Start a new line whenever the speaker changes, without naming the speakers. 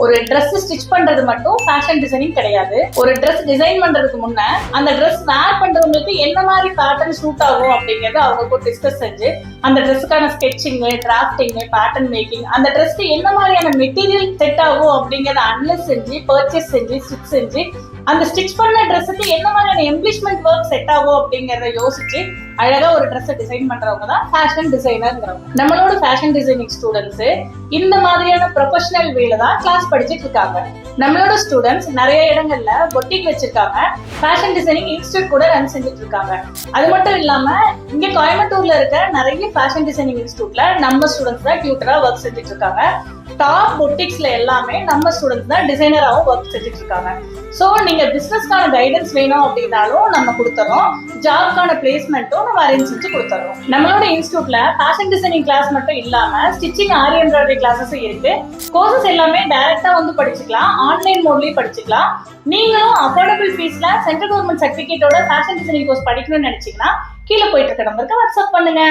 ஒரு dress stitch பண்றது மட்டும் ஃபேஷன் டிசைனிங் கிடையாது. ஒரு ட்ரெஸ் டிசைன் பண்றதுக்கு முன்ன அந்த ட்ரெஸ் வேர் பண்றவங்களுக்கு என்ன மாதிரி பேட்டர்ன் சூட் ஆகும் அப்படிங்கறது அவங்க கூட டிஸ்கஸ் செஞ்சு அந்த ட்ரெஸ்ஸுக்கான ஸ்கெட்சிங், டிராஃப்டிங், பேட்டர்ன் மேக்கிங், அந்த ட்ரெஸ்க்கு என்ன மாதிரியான மெட்டீரியல் செட் ஆகும் அப்படிங்கறத அனலைஸ் செஞ்சு, பர்ச்சேஸ் செஞ்சு, ஸ்டிச் செஞ்சு, அந்த ஸ்டிச் பண்ண ட்ரெஸ்ஸுக்கு என்ன மாதிரியான எம்ப்ளிஷ்மெண்ட் ஒர்க் செட் ஆகும் அப்படிங்கறத யோசிச்சு அழகா ஒரு ட்ரெஸ் டிசைன் பண்றவங்க தான் ஃபேஷன் டிசைனர்ங்கிறவங்க. நம்மளோட ஃபேஷன் டிசைனிங் ஸ்டூடெண்ட்ஸ் இந்த மாதிரியான ப்ரொஃபஷனல் வேல தான் கிளாஸ் படிச்சுட்டு இருக்காங்க. நம்மளோட ஸ்டூடெண்ட்ஸ் நிறைய இடங்கள்ல பொட்டிக் வச்சிருக்காங்க, ஃபேஷன் டிசைனிங் இன்ஸ்டியூட் கூட ரன் செஞ்சுட்டு இருக்காங்க. அது மட்டும் இல்லாம இங்க கோயம்புத்தூர்ல இருக்க நிறைய ஃபேஷன் டிசைனிங் இன்ஸ்டியூட்ல நம்ம ஸ்டூடெண்ட்ஸ் தான் டியூட்டரா ஒர்க் செஞ்சுட்டு இருக்காங்க. டாப் பொட்டிக்ஸ்ல எல்லாமே நம்ம ஸ்டூடெண்ட்ஸ் தான் டிசைனராகவும் ஒர்க் செஞ்சுட்டு இருக்காங்க. ஸோ நீங்க பிசினஸ்க்கான கைடன்ஸ் வேணும் அப்படின்னாலும் நம்ம கொடுத்துறோம், ஜாப்க்கான பிளேஸ்மெண்ட்டும் நம்ம அரேஞ்ச் செஞ்சு கொடுத்துறோம். நம்மளோட இன்ஸ்டியூட்ல ஃபேஷன் டிசைனிங் கிளாஸ் மட்டும் இல்லாம ஸ்டிச்சிங், ஆரி எம்ப்ராய்டரி கிளாஸஸும் இருக்கு. கோர்சஸ் எல்லாமே டைரக்டா வந்து படிச்சுக்கலாம், ஆன்லைன் மோட்லயும் படிச்சுக்கலாம். நீங்களும் அஃபோர்டபிள் ஃபீஸ்ல சென்ட்ரல் கவர்மெண்ட் சர்டிபிகேட்டோட ஃபேஷன் டிசைனிங் கோர்ஸ் படிக்கணும்னு நினைச்சீங்கன்னா கீழே போயிட்டு இருக்க நம்பருக்கு வாட்ஸ்அப் பண்ணுங்க.